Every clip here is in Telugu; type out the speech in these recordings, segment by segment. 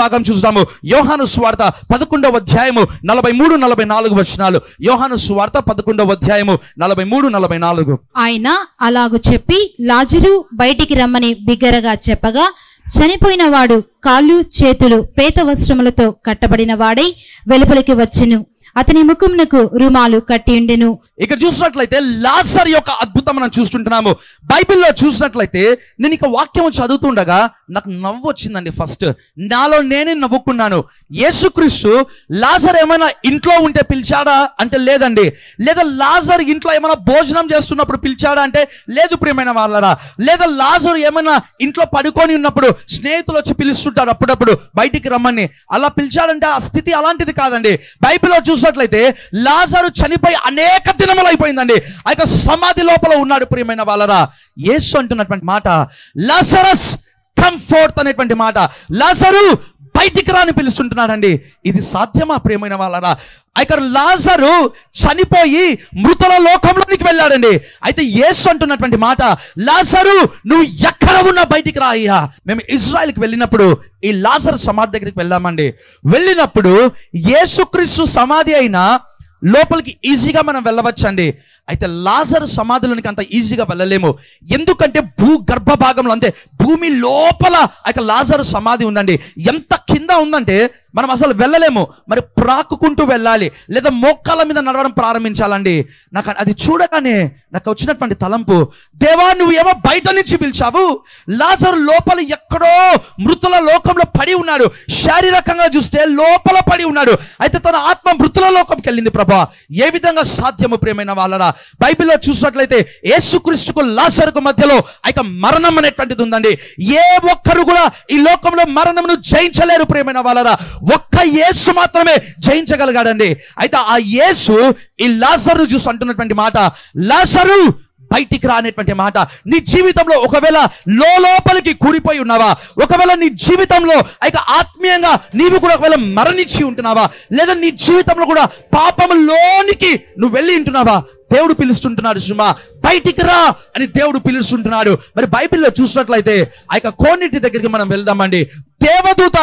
భాగం చూద్దాము. యోహాను సువార్త 11వ అధ్యాయము 43-44 వచనాలు. యోహాను సువార్త 11వ అధ్యాయము 43-44. ఆయన అలాగు చెప్పి లాజరు బయటికి రమ్మని బిగ్గరగా చెప్పగా, చనిపోయిన వాడు కాళ్ళు చేతులు ప్రేత వస్త్రములతో కట్టబడిన వాడై వెలుపలికి వచ్చెను. అతని ముఖమునకు రుమాలు కట్టి ఉండెను. ఇక్కడ చూసినట్లయితే లాజరు యొక్క అద్భుతం మనం చూస్తుంటున్నాము. బైబిల్లో చూసినట్లయితే నేను ఇక వాక్యం చదువుతుండగా నాకు నవ్వు వచ్చిందండి. ఫస్ట్ నాలో నేనే నవ్వుకున్నాను. యేసుక్రీస్తు లాజరు ఏమైనా ఇంట్లో ఉంటే పిలిచాడా అంటే లేదండి. లేదా లాజరు ఇంట్లో ఏమైనా భోజనం చేస్తున్నప్పుడు పిలిచాడా అంటే లేదు ప్రియమైన వాళ్ళరా. లేదా లాజరు ఏమైనా ఇంట్లో పడుకొని ఉన్నప్పుడు స్నేహితులు వచ్చి పిలుస్తుంటారు అప్పుడప్పుడు బయటికి రమ్మని, అలా పిలిచాడంటే ఆ స్థితి అలాంటిది కాదండి. బైబిల్లో చూసినట్లయితే లాజరు చనిపోయి అనేక దినములు అయిపోయిందండి. ఆ యొక్క సమాధి లోపల ఉన్నాడు ప్రియమైన వాళ్ళరా. యేసు అంటున్నటువంటి మాట లాజరస్ కమ్ ఫోర్త్ అనేటువంటి మాట. లాజరు బయటికి రాని పిలుస్తుంటున్నాడండి. ఇది సాధ్యమా ప్రియమైన వాళ్ళరా? ఇక్కడ లాజరు చనిపోయి మృతుల లోకంలోనికి వెళ్ళాడండి. అయితే యేసు అంటున్నటువంటి మాట, లాజరు నువ్వు ఎక్కడ ఉన్నా బయటికి రా అయ్యా. మేము ఇజ్రాయెల్కి వెళ్ళినప్పుడు ఈ లాజరు సమాధి దగ్గరికి వెళ్ళామండి. వెళ్ళినప్పుడు యేసుక్రీస్తు సమాధి అయినా లోపలికి ఈజీగా మనం వెళ్ళవచ్చండి. అయితే లాజరు సమాధిలోనికి అంత ఈజీగా వెళ్ళలేము. ఎందుకంటే భూగర్భ భాగంలో, అంటే భూమి లోపల లాజరు సమాధి ఉందండి. ఎంత కింద ఉందంటే మనం అసలు వెళ్ళలేము. మరి ప్రాకుకుంటూ వెళ్ళాలి, లేదా మోకాళ్ళ మీద నడవడం ప్రారంభించాలండి. నాకు అది చూడగానే నాకు వచ్చినటువంటి తలంపు, దేవా నువ్వు ఏమో బయట నుంచి పిలిచావు, లాజరు లోపల ఎక్కడో మృతుల లోకంలో పడి ఉన్నాడు. శారీరకంగా చూస్తే లోపల పడి ఉన్నాడు. అయితే తన ఆత్మ మృతుల లోకంకి వెళ్ళింది ప్రభా. ఏ విధంగా సాధ్యము ప్రియమైన వాళ్ళరా? బైబిల్లో చూసినట్లయితే యేసుక్రీస్తుకు లాజరుకు మధ్యలో మరణం అనేటువంటిది ఉందండి. ఏ ఒక్కరు కూడా ఈ లోకంలో మరణమును జయించలేరు ప్రియమైన వాళ్ళరా. ఒక్క యేసు మాత్రమే జయించగలిగాడండి. అయితే ఆ యేసు ఈ లాజరు చూసి అంటున్నటువంటి మాట, లాజరు బయటికి రానేటువంటి మాట. నీ జీవితంలో ఒకవేళ లోపలికి కూడిపోయి ఉన్నావా, ఒకవేళ నీ జీవితంలో ఆత్మీయంగా నీవు కూడా ఒకవేళ మరణించి ఉంటున్నావా, లేదా నీ జీవితంలో కూడా పాపంలోనికి నువ్వు వెళ్ళి ఉంటున్నావా, దేవుడు పిలుస్తుంటున్నాడు సుమా, బయటికి రా అని దేవుడు పిలుస్తుంటున్నాడు. మరి బైబిల్లో చూసినట్లయితే కోనేటి దగ్గరికి మనం వెళ్దామండి. దేవదూత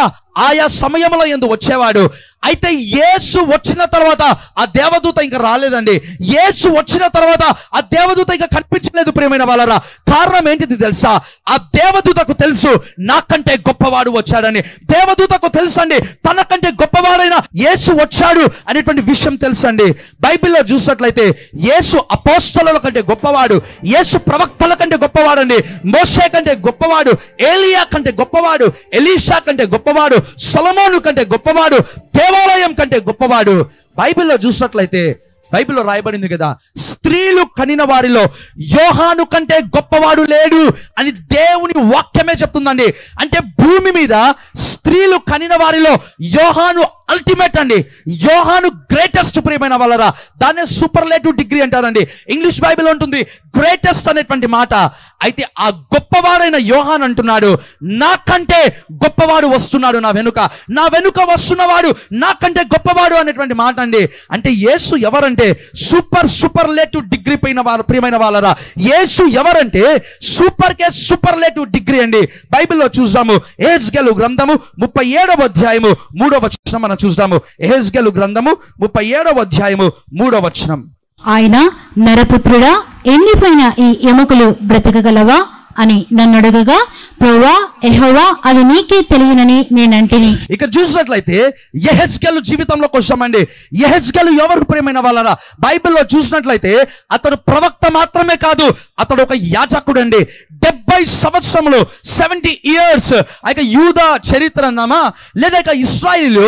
ఆయా సమయంలో యందు వచ్చేవాడు. అయితే యేసు వచ్చిన తర్వాత ఆ దేవదూత ఇంకా రాలేదండి. యేసు వచ్చిన తర్వాత ఆ దేవదూత ఇంకా కనిపించలేదు ప్రియమైన వాళ్ళరా. కారణం ఏంటిది తెలుసా? ఆ దేవదూతకు తెలుసు నాకంటే గొప్పవాడు వచ్చాడని. దేవదూతకు తెలుసండి తనకంటే గొప్పవాడైన యేసు వచ్చాడు అనేటువంటి విషయం తెలుసండి. బైబిల్లో చూసినట్లయితే యేసు అపోస్తలుల కంటే గొప్పవాడు, యేసు ప్రవక్తల కంటే గొప్పవాడండి. మోషే కంటే గొప్పవాడు, ఏలియా కంటే గొప్పవాడు, ఎలీషా కంటే గొప్పవాడు, సొలొమోను కంటే గొప్పవాడు, దేవాలయం కంటే గొప్పవాడు. బైబిల్లో చూసినట్లయితే బైబిల్లో రాయబడింది కదా, స్త్రీలు కనిన వారిలో యోహాను కంటే గొప్పవాడు లేడు అని దేవుని వాక్యమే చెప్తుందండి. అంటే భూమి మీద స్త్రీలు కనిన వారిలో యోహాను అల్టిమేట్ అండి. యోహాను గ్రేటెస్ట్ ప్రియమైన వాళ్ళరా. దాన్నే సూపర్లేటివ్ డిగ్రీ అంటారండి. ఇంగ్లీష్ బైబిల్ ఉంటుంది గ్రేటెస్ట్ అనేటువంటి మాట. అయితే ఆ గొప్పవాడైన యోహాను అంటున్నాడు, నాకంటే గొప్పవాడు వస్తున్నాడు నా వెనుక, నా వెనుక వస్తున్నవాడు నాకంటే గొప్పవాడు అనేటువంటి మాట అండి. అంటే యేసు ఎవరంటే సూపర్లేటివ్ డిగ్రీ పైన వారు ప్రియమైన వాళ్ళరా. యేసు ఎవరంటే సూపర్లేటివ్ డిగ్రీ అండి. బైబిల్లో చూద్దాము. యెహెజ్కేలు గ్రంథము 37వ అధ్యాయము 3వ వచనం మనం చూద్దాము. యెహెజ్కేలు గ్రంథము 37వ అధ్యాయము 3వ వచనం. ఆయన నరపుత్రుడా, ఎండిపోయిన ఈ ఎముకలు బ్రతకగలవా అని నన్ను అడగగా, ప్రభువా యెహోవా అది నీకే తెలియనని నేనంటిని. ఇక చూసినట్లయితే యెహెజ్కేలు జీవితంలోకి వచ్చామండి. యెహెజ్కేలు ఎవరు ప్రియమైన వాళ్ళరా? బైబిల్లో చూసినట్లయితే అతడు ప్రవక్త మాత్రమే కాదు, అతడు ఒక యాజకుడు అండి. 70 సంవత్సరములు 70 ఇయర్స్ యూదా చరిత్ర అన్నామా, లేదా ఇశ్రాయేలు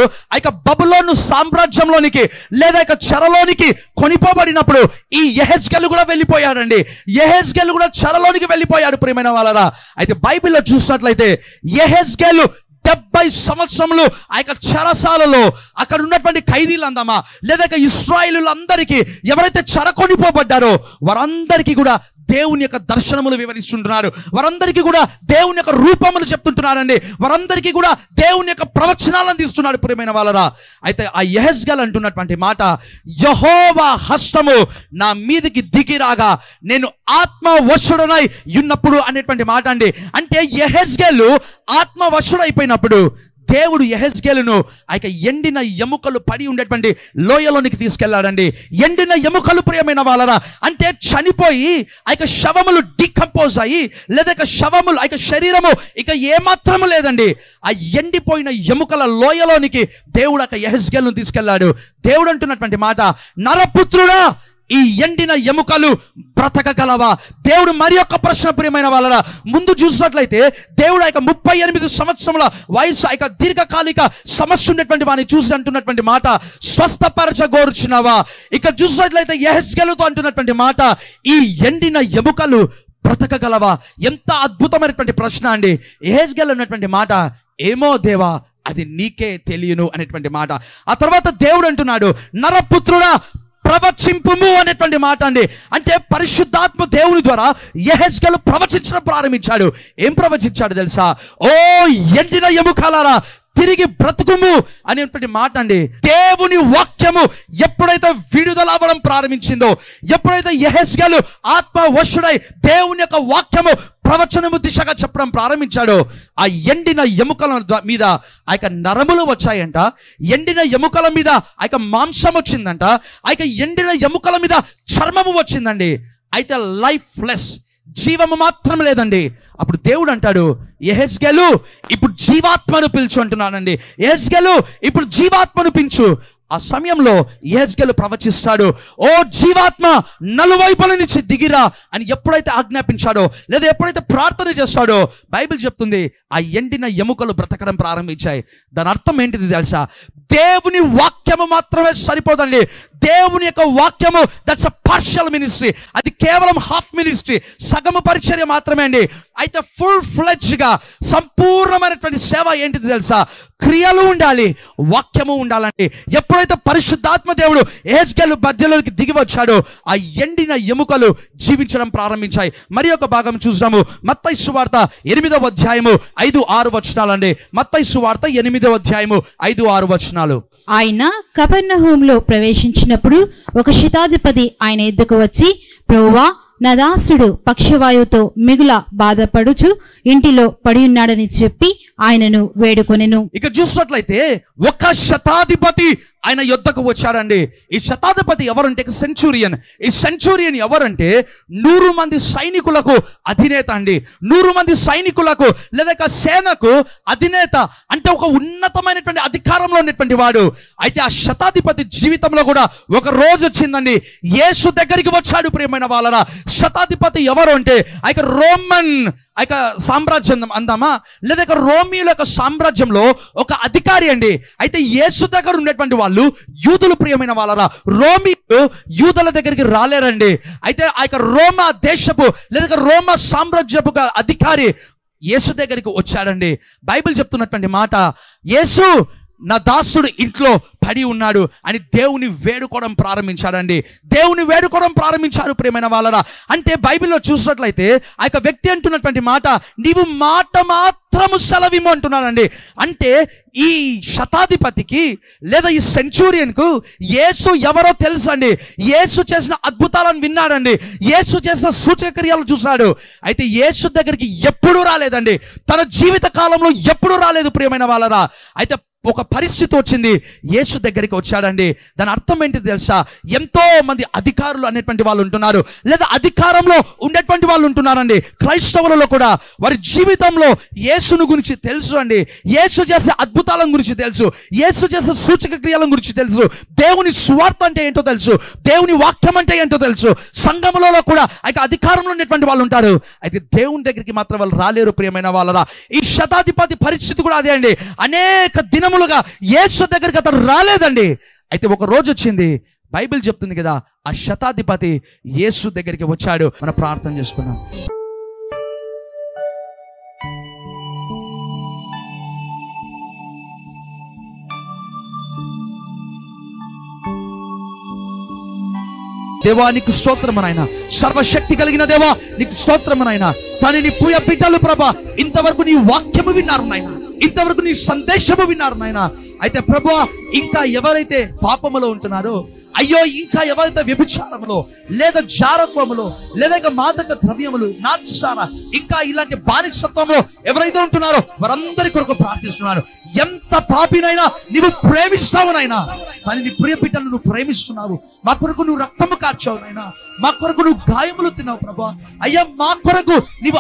బబులోను సామ్రాజ్యంలోనికి లేదా చెరలోనికి కొనిపోబడినప్పుడు ఈ యెహెజ్కేలు కూడా వెళ్ళిపోయాడండి. యెహెజ్కేలు కూడా చెరలోనికి వెళ్ళిపోయాడు ప్రియమైన వాళ్ళరా. అయితే బైబిల్లో చూసినట్లయితే యెహెజ్కేలు 70 సంవత్సరములు ఆ యొక్క చెరసాలలో అక్కడ ఉన్నటువంటి ఖైదీలు అందామా, లేదా ఇశ్రాయేలులందరికీ ఎవరైతే చెరకొనిపోబడ్డారో వారందరికీ కూడా దేవుని యొక్క దర్శనములు వివరిస్తుంటున్నాడు. వారందరికీ కూడా దేవుని యొక్క రూపములు చెప్తుంటున్నాడండి. వారందరికీ కూడా దేవుని యొక్క ప్రవచనాలను తీస్తున్నాడు ప్రియమైన వాళ్ళరా. అయితే ఆ యెహెజ్కేలు అంటున్నటువంటి మాట, యెహోవా హస్తము నా మీదికి దిగిరాగా నేను ఆత్మవశుడనై ఉన్నప్పుడు అనేటువంటి మాట అండి. అంటే యెహెజ్కేలు ఆత్మవశుడైపోయినప్పుడు దేవుడు యెహెజ్కేలును ఆ యొక్క ఎండిన ఎముకలు పడి ఉండేటువంటి లోయలోనికి తీసుకెళ్లాడండి. ఎండిన ఎముకలు ప్రియమైన వాళ్ళరా, అంటే చనిపోయి ఆ యొక్క శవములు డికంపోజ్ అయ్యి, లేదా శవములు ఆ యొక్క శరీరము ఇక ఏమాత్రము లేదండి. ఆ ఎండిపోయిన ఎముకల లోయలోనికి దేవుడు ఆ యొక్క యెహెజ్కేలును తీసుకెళ్లాడు. దేవుడు అంటున్నటువంటి మాట, నరపుత్రుడా ఈ ఎండిన ఎముకలు బ్రతకగలవా? దేవుడు మరి యొక్క ప్రశ్న ప్రియమైన వాళ్ళ ముందు చూసినట్లయితే దేవుడు ఆ యొక్క 38 సంవత్సరముల వయసు, ఆ యొక్క దీర్ఘకాలిక సమస్య ఉన్నటువంటి వాడిని చూసి అంటున్నటువంటి మాట, స్వస్థపరచగోర్చున్నావా? ఇక చూసినట్లయితే యెహెజ్కేలుతో అంటున్నటువంటి మాట, ఈ ఎండిన ఎముకలు బ్రతకగలవా? ఎంత అద్భుతమైనటువంటి ప్రశ్న అండి. యెహెజ్కేలు అన్నటువంటి మాట, ఏమో దేవా అది నీకే తెలియను అనేటువంటి మాట. ఆ తర్వాత దేవుడు అంటున్నాడు, నరపుత్రుడా ప్రవచింపుము అనేటువంటి మాట అండి. అంటే పరిశుద్ధాత్మ దేవుని ద్వారా యెహెజ్కేలు ప్రవచించడం ప్రారంభించాడు. ఏం ప్రవచించాడు తెలుసా? ఓ ఎండిన ఎముకలారా తిరిగి బ్రతుకుము అనేటువంటి మాట అండి. దేవుని వాక్యము ఎప్పుడైతే విడుదల అవ్వడం ప్రారంభించిందో, ఎప్పుడైతే యెహెజ్కేలు ఆత్మవశుడై దేవుని యొక్క వాక్యము ప్రవచనము దిశగా చెప్పడం ప్రారంభించాడో, ఆ ఎండిన ఎముకల మీద ఆ యొక్క నరములు వచ్చాయంట, ఎండిన ఎముకల మీద ఆ యొక్క మాంసం వచ్చిందంట, ఆ యొక్క ఎండిన ఎముకల మీద చర్మము వచ్చిందండి. అయితే లైఫ్ లెస్, జీవము మాత్రం లేదండి. అప్పుడు దేవుడు అంటాడు, యెహెజ్కేలు ఇప్పుడు జీవాత్మను పిలుచు అంటున్నానండి. యెహెజ్కేలు ఇప్పుడు జీవాత్మను పిలుచు. ఆ సమయంలో యెహెజ్కేలు ప్రవచిస్తాడు, ఓ జీవాత్మ నలువైపుల నుంచి దిగిరా అని ఎప్పుడైతే ఆజ్ఞాపించాడో, లేదా ఎప్పుడైతే ప్రార్థన చేస్తాడో, బైబిల్ చెప్తుంది ఆ ఎండిన ఎముకలు బ్రతకడం ప్రారంభించాయి. దాని అర్థం ఏంటిది తెలుసా? దేవుని వాక్యము మాత్రమే సరిపోదండి. దేవుని యొక్క వాక్యము దట్స్ అ పార్షియల్ మినిస్ట్రీ, అది కేవలం హాఫ్ మినిస్ట్రీ, సగము పరిచర్య మాత్రమే అండి. అయితే ఫుల్ ఫ్లెడ్జ్ గా సంపూర్ణమైనటువంటి సేవ ఏంటిది తెలుసా? క్రియలు ఉండాలి, వాక్యము ఉండాలండి. ఎప్పుడైతే పరిశుద్ధాత్మ దేవుడు యెహెజ్కేలు మధ్యలోకి దిగి వచ్చాడో, ఆ ఎండిన ఎముకలు జీవించడం ప్రారంభించాయి. మరి ఒక భాగం చూద్దాము. మత్తయి సువార్త 8వ అధ్యాయము 5-6 వచనాలండి. మత్తయి సువార్త 8వ అధ్యాయము 5-6 వచనాలు. ఆయన కపెర్నహూములో ప్రవేశించినప్పుడు ఒక శతాధిపతి ఆయన ఎద్దుకు వచ్చి, ప్రభువా, నా దాసుడు పక్షవాయువుతో మిగుల బాధపడుచు ఇంటిలో పడి ఉన్నాడని చెప్పి ఆయనను వేడుకొనెను. ఇక చూసినట్లయితే ఒక శతాధిపతి ఆయన యుద్ధకు వచ్చాడండి. ఈ శతాధిపతి ఎవరంటే సెంచురియన్. ఈ సెంచురియన్ ఎవరంటే 100 మంది సైనికులకు అధినేత అండి. 100 మంది సైనికులకు లేదా సేనకు అధినేత, అంటే ఒక ఉన్నతమైనటువంటి అధికారంలో ఉన్నటువంటి వాడు. అయితే ఆ శతాధిపతి జీవితంలో కూడా ఒక రోజు వచ్చిందండి, యేసు దగ్గరికి వచ్చాడు. ప్రియమైన వాళ్ళరా, శతాధిపతి ఎవరు అంటే ఆ రోమన్ సామ్రాజ్యం అందామా, లేదా రోమియోల యొక్క సామ్రాజ్యంలో ఒక అధికారి అండి. అయితే యేసు దగ్గర ఉన్నటువంటి వాళ్ళు యూదులు. ప్రియమైన వాళ్ళరా, రోమియోలు యూదుల దగ్గరికి రాలేరండి. అయితే ఆ యొక్క రోమా దేశపు లేదా రోమా సామ్రాజ్యపు అధికారి యేసు దగ్గరికి వచ్చాడండి. బైబిల్ చెప్తున్నటువంటి మాట, యేసు నా దాసుడు ఇంట్లో పడి ఉన్నాడు అని దేవుని వేడుకోవడం ప్రారంభించాడండి. దేవుని వేడుకోవడం ప్రారంభించారు ప్రియమైన వాళ్ళరా. అంటే బైబిల్లో చూసినట్లయితే ఆ యొక్క వ్యక్తి అంటున్నటువంటి మాట, నీవు మాట మాత్రము సెలవిము అంటున్నాడండి. అంటే ఈ శతాధిపతికి లేదా ఈ సెంచురియన్కు యేసు ఎవరో తెలుసండి. యేసు చేసిన అద్భుతాలను విన్నాడండి, యేసు చేసిన సూచక క్రియలు చూశాడు. అయితే యేసు దగ్గరికి ఎప్పుడూ రాలేదండి, తన జీవిత కాలంలో ఎప్పుడూ రాలేదు ప్రియమైన వాళ్ళరా. అయితే ఒక పరిస్థితి వచ్చింది, యేసు దగ్గరికి వచ్చాడండి. దాని అర్థం ఏంటి తెలుసా? ఎంతో మంది అధికారులు అనేటువంటి వాళ్ళు ఉంటున్నారు, లేదా అధికారంలో ఉండేటువంటి వాళ్ళు ఉంటున్నారండి. క్రైస్తవులలో కూడా వారి జీవితంలో యేసును గురించి తెలుసు అండి, యేసు చేసే అద్భుతాల గురించి తెలుసు, యేసు చేసే సూచక క్రియల గురించి తెలుసు, దేవుని స్వార్థ అంటే ఏంటో తెలుసు, దేవుని వాక్యం అంటే ఏంటో తెలుసు. సంఘములలో కూడా అధికారంలో ఉన్నటువంటి వాళ్ళు ఉంటారు. అయితే దేవుని దగ్గరికి మాత్రం వాళ్ళు రాలేరు ప్రియమైన వాళ్ళరా. ఈ శతాధిపతి పరిస్థితి కూడా అదే అండి. అనేక దినములుగా యేసు దగ్గరికి అతను రాలేదండి. అయితే ఒక రోజు వచ్చింది, బైబిల్ చెప్తుంది కదా, ఆ శతాధిపతి యేసు దగ్గరికి వచ్చాడు. మనం ప్రార్థన చేసుకున్నాం. దేవా నీకు స్తోత్రము నాయనా, సర్వశక్తి కలిగిన దేవా నీకు స్తోత్రము నాయనా. కానీ నీ ప్రియ బిడ్డలు ప్రభా ఇంతవరకు నీ వాక్యము విన్నారు నాయనా, ఇంతవరకు నీ సందేశము విన్నారు నాయనా. అయితే ప్రభువా ఇంకా ఎవరైతే పాపములో ఉంటున్నారో, అయ్యో ఇంకా ఎవరైతే వ్యభిచారములో లేదా జారత్వములో లేదా ఇక మాదక ద్రవ్యములు నాచార ఇంకా ఇలాంటి బానిసత్వంలో ఎవరైతే ఉంటున్నారో వారందరి కొరకు ప్రార్థిస్తున్నాను. ఎంత పాపినైనా నీవు ప్రేమిస్తావునైనా, కానీ నీ ప్రియ బిడ్డలను నువ్వు ప్రేమిస్తున్నావు. మా కొరకు నువ్వు రక్తము కార్చావునైనా, మా కొరకు నువ్వు గాయములు తిన్నావు ప్రభా. అయ్యా మా కొరకు నీవు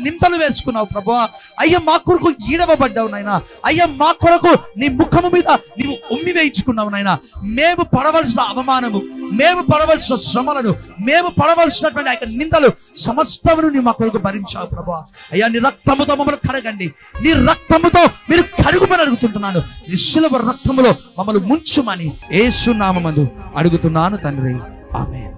నిందలు వేసుకున్నావు ప్రభా. అయ్యా మా కొరకు ఈడవబడ్డావు నాయనా. అయ్యా మా కొరకు నీ ముఖము మీద నీవు ఉమ్మి వేయించుకున్నావు నాయనా. మేము పడవలసిన అవమానము, మేము పడవలసిన శ్రమలను, మేము పడవలసినటువంటి ఆ నిందలు సమస్తమును నీ మా కొరకు భరించావు ప్రభా. అయ్యా నీ రక్తముతో మమ్మల్ని కడగండి, నీ రక్తముతో మీరు కడుగుమని అడుగుతుంటున్నాను. నీ శిలువ రక్తములో మమ్మల్ని ముంచుమని యేసు నామమందు అడుగుతున్నాను తండ్రి. ఆమేన్.